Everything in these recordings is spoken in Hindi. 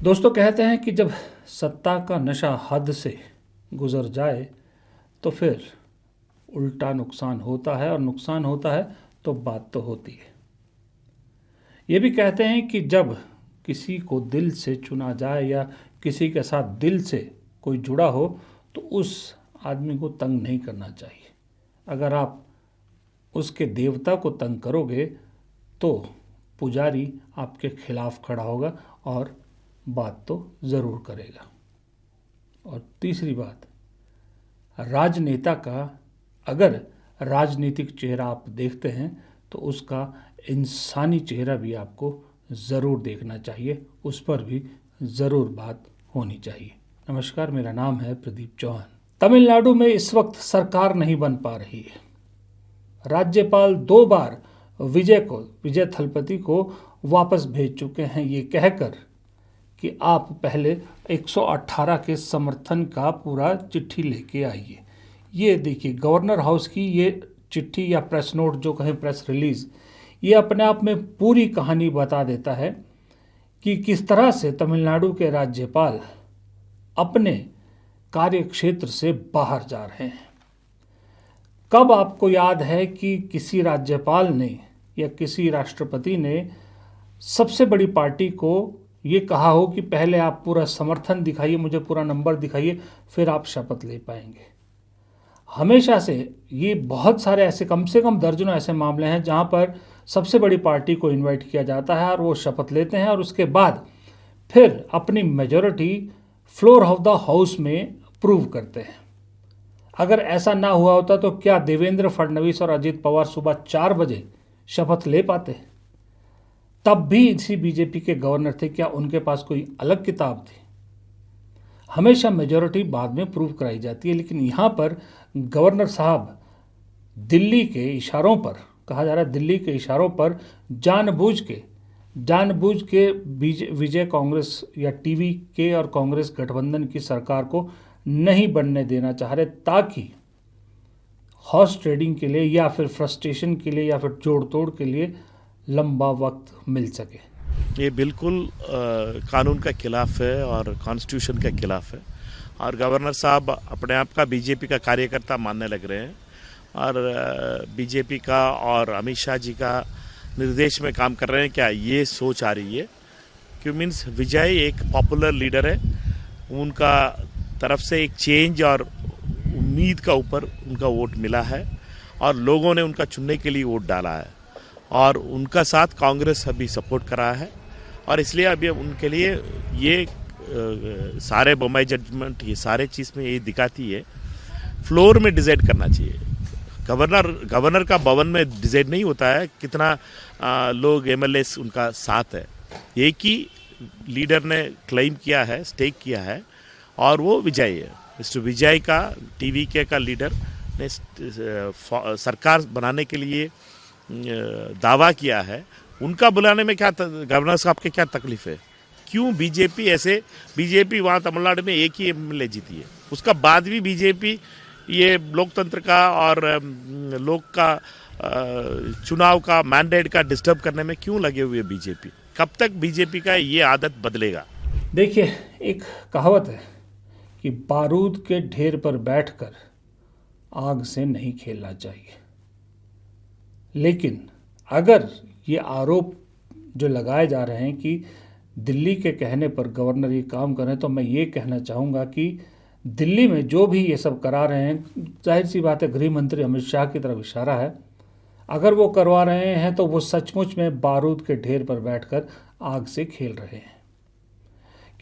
दोस्तों कहते हैं कि जब सत्ता का नशा हद से गुजर जाए तो फिर उल्टा नुकसान होता है, और नुकसान होता है तो बात तो होती है। ये भी कहते हैं कि जब किसी को दिल से चुना जाए या किसी के साथ दिल से कोई जुड़ा हो तो उस आदमी को तंग नहीं करना चाहिए। अगर आप उसके देवता को तंग करोगे तो पुजारी आपके खिलाफ खड़ा होगा और बात तो ज़रूर करेगा। और तीसरी बात, राजनेता का अगर राजनीतिक चेहरा आप देखते हैं तो उसका इंसानी चेहरा भी आपको ज़रूर देखना चाहिए, उस पर भी ज़रूर बात होनी चाहिए। नमस्कार, मेरा नाम है प्रदीप चौहान। तमिलनाडु में इस वक्त सरकार नहीं बन पा रही है। राज्यपाल 2 बार विजय थलपति को वापस भेज चुके हैं, ये कहकर कि आप पहले 118 के समर्थन का पूरा चिट्ठी लेके आइए। ये देखिए, गवर्नर हाउस की ये चिट्ठी या प्रेस नोट जो कहें, प्रेस रिलीज़, ये अपने आप में पूरी कहानी बता देता है कि किस तरह से तमिलनाडु के राज्यपाल अपने कार्यक्षेत्र से बाहर जा रहे हैं। कब आपको याद है कि किसी राज्यपाल ने या किसी राष्ट्रपति ने सबसे बड़ी पार्टी को ये कहा हो कि पहले आप पूरा समर्थन दिखाइए, मुझे पूरा नंबर दिखाइए, फिर आप शपथ ले पाएंगे? हमेशा से ये बहुत सारे ऐसे, कम से कम दर्जनों ऐसे मामले हैं जहां पर सबसे बड़ी पार्टी को इनवाइट किया जाता है और वो शपथ लेते हैं और उसके बाद फिर अपनी majority floor of the house में प्रूव करते हैं। अगर ऐसा ना हुआ होता तो क्या देवेंद्र फडणवीस और अजित पवार सुबह 4 बजे शपथ ले पाते? तब भी इसी बीजेपी के गवर्नर थे, क्या उनके पास कोई अलग किताब थी? हमेशा मेजॉरिटी बाद में प्रूव कराई जाती है, लेकिन यहाँ पर गवर्नर साहब दिल्ली के इशारों पर, कहा जा रहा है दिल्ली के इशारों पर जानबूझ के विजय कांग्रेस या टीवी के और कांग्रेस गठबंधन की सरकार को नहीं बनने देना चाह रहे, ताकि हॉर्स ट्रेडिंग के लिए या फिर फ्रस्ट्रेशन के लिए या फिर जोड़ तोड़ के लिए लंबा वक्त मिल सके। ये बिल्कुल कानून का खिलाफ है और कॉन्स्टिट्यूशन के खिलाफ है, और गवर्नर साहब अपने आप का बीजेपी का कार्यकर्ता मानने लग रहे हैं और बीजेपी का और अमित शाह जी का निर्देश में काम कर रहे हैं। क्या ये सोच आ रही है कि मीन्स विजय एक पॉपुलर लीडर है, उनका तरफ से एक चेंज और उम्मीद का ऊपर उनका वोट मिला है और लोगों ने उनका चुनने के लिए वोट डाला है और उनका साथ कांग्रेस अभी सपोर्ट कर रहा है, और इसलिए अभी उनके लिए ये सारे बम्बई जजमेंट, ये सारे चीज़ में ये दिखाती है फ्लोर में डिसाइड करना चाहिए। गवर्नर का भवन में डिसाइड नहीं होता है कितना लोग एमएलए उनका साथ है। एक ही लीडर ने क्लेम किया है, स्टेक किया है, और वो विजय है। मिस्टर विजय का टीवीके का लीडर ने सरकार बनाने के लिए दावा किया है। उनका बुलाने में क्या गवर्नर साहब के क्या तकलीफ है? क्यों बीजेपी वहाँ तमिलनाडु में एक ही एमएलए जीती है, उसका बाद भी बीजेपी ये लोकतंत्र का और लोक का चुनाव का मैंडेट का डिस्टर्ब करने में क्यों लगे हुए बीजेपी? कब तक बीजेपी का ये आदत बदलेगा? देखिए, एक कहावत है कि बारूद के ढेर पर बैठकर आग से नहीं खेलना चाहिए, लेकिन अगर ये आरोप जो लगाए जा रहे हैं कि दिल्ली के कहने पर गवर्नर ये काम कर रहे हैं, तो मैं ये कहना चाहूँगा कि दिल्ली में जो भी ये सब करा रहे हैं, जाहिर सी बात है गृह मंत्री अमित शाह की तरफ इशारा है। अगर वो करवा रहे हैं तो वो सचमुच में बारूद के ढेर पर बैठकर आग से खेल रहे हैं,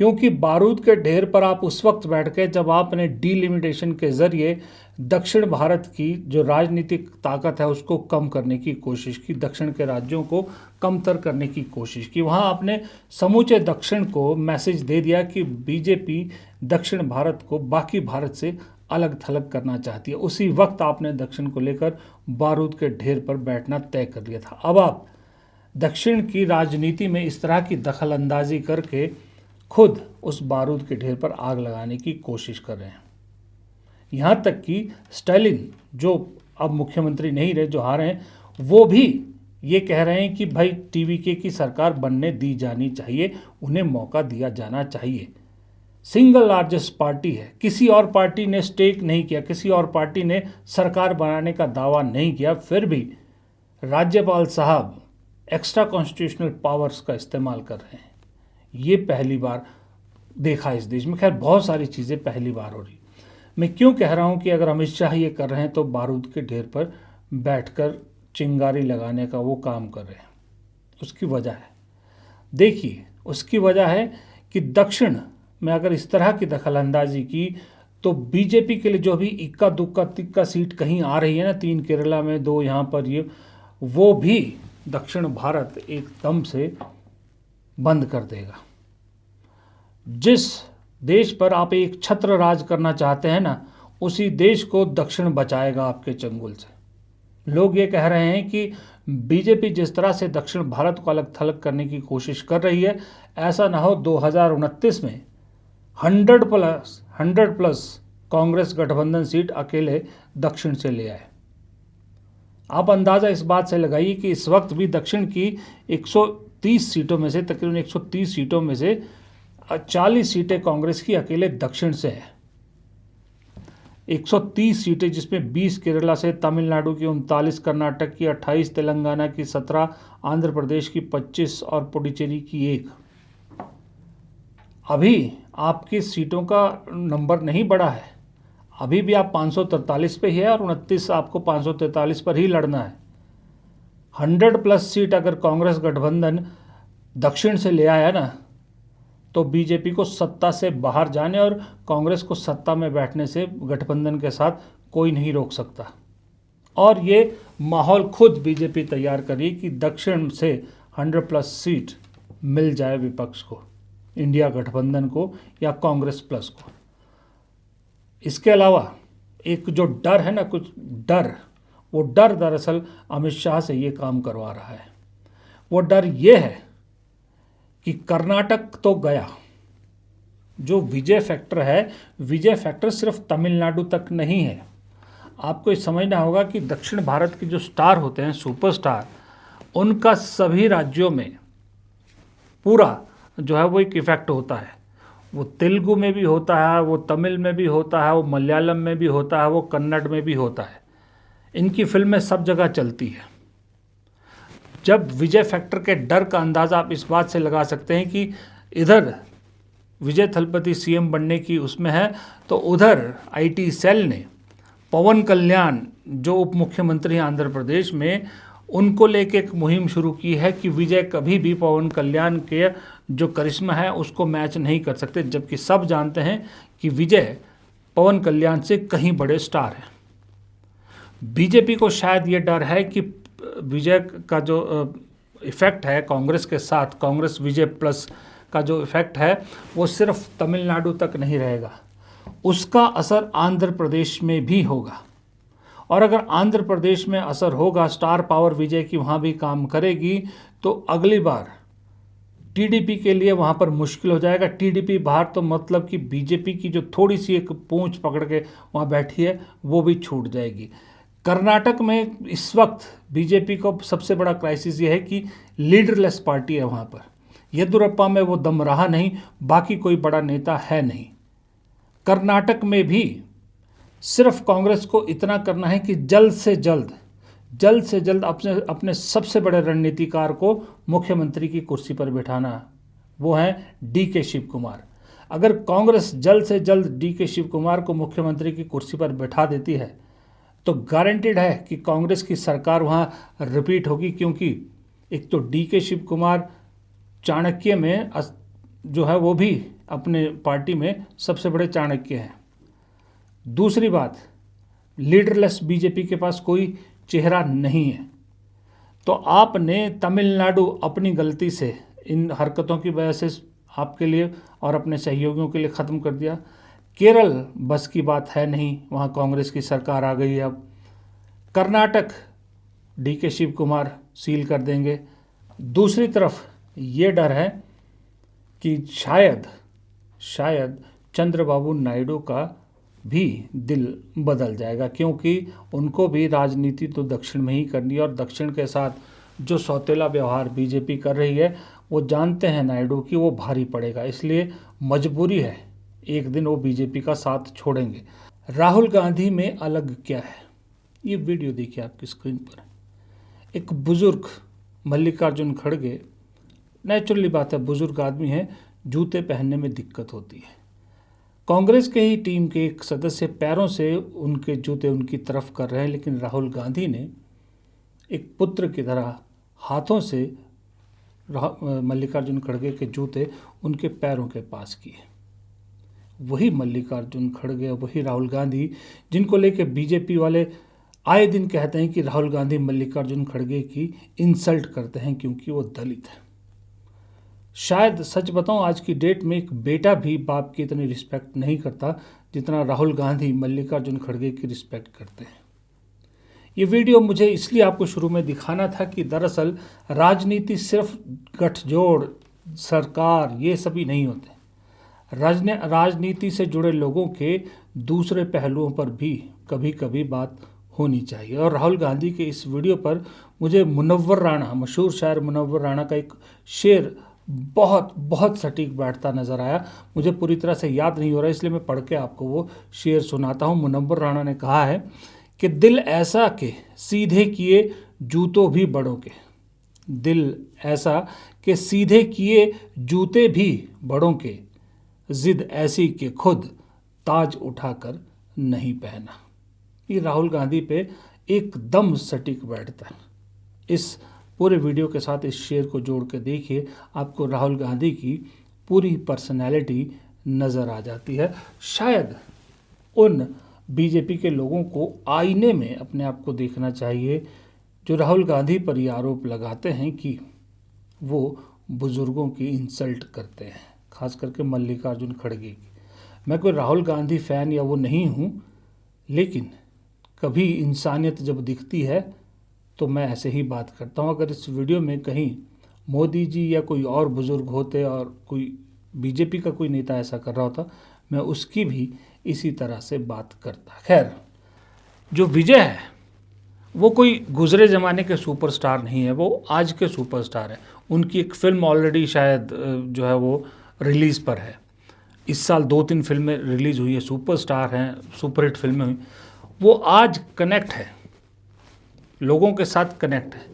क्योंकि बारूद के ढेर पर आप उस वक्त बैठ के जब आपने डीलिमिटेशन के ज़रिए दक्षिण भारत की जो राजनीतिक ताकत है उसको कम करने की कोशिश की, दक्षिण के राज्यों को कमतर करने की कोशिश की। वहाँ आपने समूचे दक्षिण को मैसेज दे दिया कि बीजेपी दक्षिण भारत को बाकी भारत से अलग थलग करना चाहती है। उसी वक्त आपने दक्षिण को लेकर बारूद के ढेर पर बैठना तय कर लिया था। अब आप दक्षिण की राजनीति में इस तरह की दखल अंदाजी करके खुद उस बारूद के ढेर पर आग लगाने की कोशिश कर रहे हैं। यहाँ तक कि स्टालिन, जो अब मुख्यमंत्री नहीं रहे, जो हारे हैं, वो भी ये कह रहे हैं कि भाई टीवीके की सरकार बनने दी जानी चाहिए, उन्हें मौका दिया जाना चाहिए। सिंगल लार्जेस्ट पार्टी है, किसी और पार्टी ने स्टेक नहीं किया, किसी और पार्टी ने सरकार बनाने का दावा नहीं किया, फिर भी राज्यपाल साहब एक्स्ट्रा कॉन्स्टिट्यूशनल पावर्स का इस्तेमाल कर रहे हैं। ये पहली बार देखा इस देश में। खैर, बहुत सारी चीज़ें पहली बार हो रही। मैं क्यों कह रहा हूँ कि अगर अमित शाह ये कर रहे हैं तो बारूद के ढेर पर बैठकर चिंगारी लगाने का वो काम कर रहे हैं। उसकी वजह है, देखिए, उसकी वजह है कि दक्षिण में अगर इस तरह की दखलंदाजी की तो बीजेपी के लिए जो भी इक्का दुक्का तिक्का सीट कहीं आ रही है ना, 3 केरला में, 2 यहाँ पर, ये वो भी दक्षिण भारत एकदम से बंद कर देगा। जिस देश पर आप एक छत्र राज करना चाहते हैं ना, उसी देश को दक्षिण बचाएगा आपके चंगुल से। लोग ये कह रहे हैं कि बीजेपी जिस तरह से दक्षिण भारत को अलग थलग करने की कोशिश कर रही है, ऐसा ना हो 2029 में 100 प्लस कांग्रेस गठबंधन सीट अकेले दक्षिण से ले आए। आप अंदाज़ा इस बात से लगाइए कि इस वक्त भी दक्षिण की 130 सीटों में से, तकरीबन 130 सीटों में से 40 सीटें कांग्रेस की अकेले दक्षिण से है। 130 सीटें, जिसमें 20 केरला से, तमिलनाडु की 39, कर्नाटक की 28, तेलंगाना की 17, आंध्र प्रदेश की 25 और पुडुचेरी की 1। अभी आपकी सीटों का नंबर नहीं बढ़ा है, अभी भी आप 543 पे ही है और 29 आपको 543 पर ही लड़ना है। 100 प्लस सीट अगर कांग्रेस गठबंधन दक्षिण से ले आया ना, तो बीजेपी को सत्ता से बाहर जाने और कांग्रेस को सत्ता में बैठने से गठबंधन के साथ कोई नहीं रोक सकता। और ये माहौल खुद बीजेपी तैयार करी कि दक्षिण से 100 प्लस सीट मिल जाए विपक्ष को, इंडिया गठबंधन को या कांग्रेस प्लस को। इसके अलावा एक जो डर है ना, कुछ डर, वो डर दरअसल अमित शाह से ये काम करवा रहा है। वो डर ये है कि कर्नाटक तो गया, जो विजय फैक्टर है, विजय फैक्टर सिर्फ तमिलनाडु तक नहीं है। आपको ये समझना होगा कि दक्षिण भारत के जो स्टार होते हैं, सुपरस्टार, उनका सभी राज्यों में पूरा जो है वो एक इफेक्ट होता है। वो तेलुगु में भी होता है, वो तमिल में भी होता है, वो मलयालम में भी होता है, वो कन्नड़ में भी होता है। इनकी फिल्में सब जगह चलती है। जब विजय फैक्टर के डर का अंदाज़ा आप इस बात से लगा सकते हैं कि इधर विजय थलपति सीएम बनने की उसमें है, तो उधर आईटी सेल ने पवन कल्याण जो उप मुख्यमंत्री हैं आंध्र प्रदेश में, उनको लेके एक मुहिम शुरू की है कि विजय कभी भी पवन कल्याण के जो करिश्मा है उसको मैच नहीं कर सकते, जबकि सब जानते हैं कि विजय पवन कल्याण से कहीं बड़े स्टार हैं। बीजेपी को शायद ये डर है कि विजय का जो इफ़ेक्ट है कांग्रेस के साथ, कांग्रेस विजय प्लस का जो इफ़ेक्ट है वो सिर्फ तमिलनाडु तक नहीं रहेगा, उसका असर आंध्र प्रदेश में भी होगा। और अगर आंध्र प्रदेश में असर होगा, स्टार पावर विजय की वहाँ भी काम करेगी, तो अगली बार टीडीपी के लिए वहाँ पर मुश्किल हो जाएगा। टीडीपी बाहर तो मतलब कि बीजेपी की जो थोड़ी सी एक पूंछ पकड़ के वहाँ बैठी है वो भी छूट जाएगी। कर्नाटक में इस वक्त बीजेपी को सबसे बड़ा क्राइसिस ये है कि लीडरलेस पार्टी है वहाँ पर। येदियुरप्पा में वो दम रहा नहीं, बाकी कोई बड़ा नेता है नहीं। कर्नाटक में भी सिर्फ कांग्रेस को इतना करना है कि जल्द से जल्द अपने सबसे बड़े रणनीतिकार को मुख्यमंत्री की कुर्सी पर बिठाना। वो हैं डीके शिव कुमार। अगर कांग्रेस जल्द से जल्द डीके शिव कुमार को मुख्यमंत्री की कुर्सी पर बैठा देती है तो गारंटेड है कि कांग्रेस की सरकार वहाँ रिपीट होगी, क्योंकि एक तो डीके शिव कुमार चाणक्य में जो है वो भी अपने पार्टी में सबसे बड़े चाणक्य हैं। दूसरी बात, लीडरलेस बीजेपी के पास कोई चेहरा नहीं है। तो आपने तमिलनाडु अपनी गलती से, इन हरकतों की वजह से आपके लिए और अपने सहयोगियों के लिए ख़त्म कर दिया। केरल बस की बात है नहीं, वहाँ कांग्रेस की सरकार आ गई है अब। कर्नाटक डीके शिव कुमार सील कर देंगे। दूसरी तरफ ये डर है कि शायद चंद्रबाबू नायडू का भी दिल बदल जाएगा, क्योंकि उनको भी राजनीति तो दक्षिण में ही करनी है और दक्षिण के साथ जो सौतेला व्यवहार बीजेपी कर रही है वो जानते हैं नायडू कि वो भारी पड़ेगा, इसलिए मजबूरी है एक दिन वो बीजेपी का साथ छोड़ेंगे। राहुल गांधी में अलग क्या है, ये वीडियो देखिए आपकी स्क्रीन पर। एक बुजुर्ग मल्लिकार्जुन खड़गे, नेचुरली बात है बुजुर्ग आदमी है, जूते पहनने में दिक्कत होती है। कांग्रेस के ही टीम के एक सदस्य पैरों से उनके जूते उनकी तरफ कर रहे हैं, लेकिन राहुल गांधी ने एक पुत्र की तरह हाथों से मल्लिकार्जुन खड़गे के जूते उनके पैरों के पास किए। वही मल्लिकार्जुन खड़गे, वही राहुल गांधी जिनको लेके बीजेपी वाले आए दिन कहते हैं कि राहुल गांधी मल्लिकार्जुन खड़गे की इंसल्ट करते हैं क्योंकि वो दलित है। शायद सच बताऊं, आज की डेट में एक बेटा भी बाप की इतनी रिस्पेक्ट नहीं करता जितना राहुल गांधी मल्लिकार्जुन खड़गे की रिस्पेक्ट करते हैं। ये वीडियो मुझे इसलिए आपको शुरू में दिखाना था कि दरअसल राजनीति सिर्फ गठजोड़, सरकार, ये सभी नहीं होते। राजनीति से जुड़े लोगों के दूसरे पहलुओं पर भी कभी कभी बात होनी चाहिए। और राहुल गांधी के इस वीडियो पर मुझे मुनव्वर राणा, मशहूर शायर मुनव्वर राणा का एक शेर बहुत बहुत सटीक बैठता नज़र आया। मुझे पूरी तरह से याद नहीं हो रहा, इसलिए मैं पढ़ के आपको वो शेर सुनाता हूँ। मुनव्वर राणा ने कहा है कि दिल ऐसा के सीधे किए जूतों भी बड़ों के, दिल ऐसा कि सीधे किए जूते भी बड़ों के, जिद ऐसी कि खुद ताज उठाकर नहीं पहना। ये राहुल गांधी पे एकदम सटीक बैठता है। इस पूरे वीडियो के साथ इस शेर को जोड़ के देखिए, आपको राहुल गांधी की पूरी पर्सनैलिटी नज़र आ जाती है। शायद उन बीजेपी के लोगों को आईने में अपने आप को देखना चाहिए जो राहुल गांधी पर ये आरोप लगाते हैं कि वो बुज़ुर्गों की इंसल्ट करते हैं, खास करके मल्लिकार्जुन खड़गे की। मैं कोई राहुल गांधी फ़ैन या वो नहीं हूँ, लेकिन कभी इंसानियत जब दिखती है तो मैं ऐसे ही बात करता हूँ। अगर इस वीडियो में कहीं मोदी जी या कोई और बुज़ुर्ग होते और कोई बीजेपी का कोई नेता ऐसा कर रहा होता, मैं उसकी भी इसी तरह से बात करता। खैर, जो विजय है वो कोई गुजरे ज़माने के सुपरस्टार नहीं है, वो आज के सुपरस्टार हैं। उनकी एक फ़िल्म ऑलरेडी शायद जो है वो रिलीज़ पर है। इस साल 2-3 फिल्में रिलीज़ हुई है, सुपरस्टार हैं, सुपरहिट फिल्में हुई। वो आज कनेक्ट है, लोगों के साथ कनेक्ट है।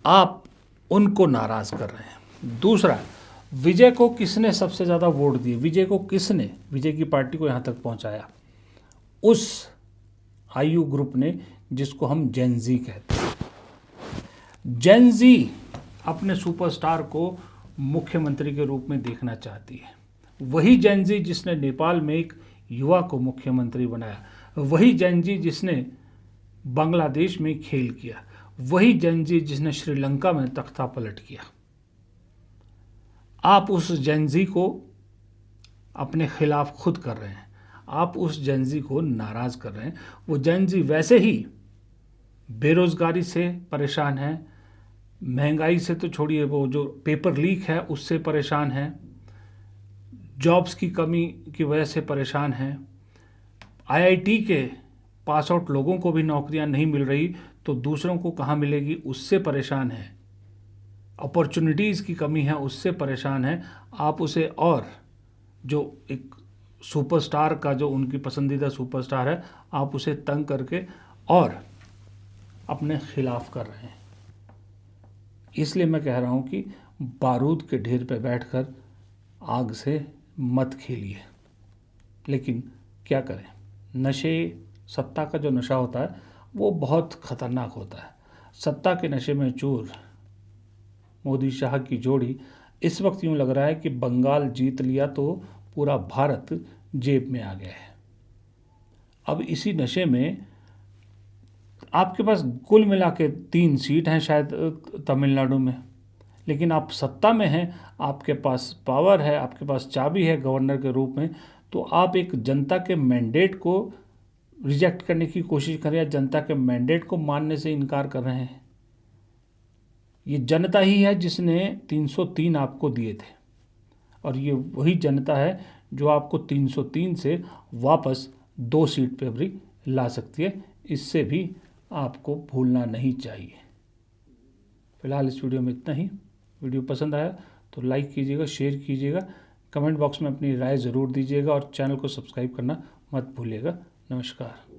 आप उनको नाराज़ कर रहे हैं। दूसरा, विजय को किसने सबसे ज़्यादा वोट दिए, विजय को किसने, विजय की पार्टी को यहाँ तक पहुँचाया? उस आयु ग्रुप ने जिसको हम जेन ज़ी कहते हैं। जेन ज़ी अपने सुपरस्टार को मुख्यमंत्री के रूप में देखना चाहती है। वही जेन ज़ी जिसने नेपाल में एक युवा को मुख्यमंत्री बनाया, वही जेन ज़ी जिसने बांग्लादेश में खेल किया, वही जेन ज़ी जिसने श्रीलंका में तख्ता पलट किया। आप उस जेन ज़ी को अपने खिलाफ खुद कर रहे हैं, आप उस जेन ज़ी को नाराज़ कर रहे हैं। वो जेन ज़ी वैसे ही बेरोज़गारी से परेशान है, महंगाई से तो छोड़िए, वो जो पेपर लीक है उससे परेशान है, जॉब्स की कमी की वजह से परेशान है, आईआईटी के पास आउट लोगों को भी नौकरियां नहीं मिल रही तो दूसरों को कहाँ मिलेगी, उससे परेशान है, अपॉर्चुनिटीज़ की कमी है उससे परेशान है। आप उसे, और जो एक सुपरस्टार का जो उनकी पसंदीदा सुपरस्टार है, आप उसे तंग करके और अपने खिलाफ कर रहे हैं। इसलिए मैं कह रहा हूँ कि बारूद के ढेर पे बैठकर आग से मत खेलिए। लेकिन क्या करें, नशे, सत्ता का जो नशा होता है वो बहुत ख़तरनाक होता है। सत्ता के नशे में चूर मोदी शाह की जोड़ी, इस वक्त यूँ लग रहा है कि बंगाल जीत लिया तो पूरा भारत जेब में आ गया है। अब इसी नशे में आपके पास कुल मिला के 3 सीट हैं शायद तमिलनाडु में, लेकिन आप सत्ता में हैं, आपके पास पावर है, आपके पास चाबी है गवर्नर के रूप में, तो आप एक जनता के मैंडेट को रिजेक्ट करने की कोशिश करें या जनता के मैंडेट को मानने से इनकार कर रहे हैं। ये जनता ही है जिसने 303 आपको दिए थे, और ये वही जनता है जो आपको 303 से वापस 2 सीट पे भी ला सकती है। इससे भी आपको भूलना नहीं चाहिए। फ़िलहाल इस वीडियो में इतना ही। वीडियो पसंद आया तो लाइक कीजिएगा, शेयर कीजिएगा, कमेंट बॉक्स में अपनी राय ज़रूर दीजिएगा और चैनल को सब्सक्राइब करना मत भूलिएगा। नमस्कार।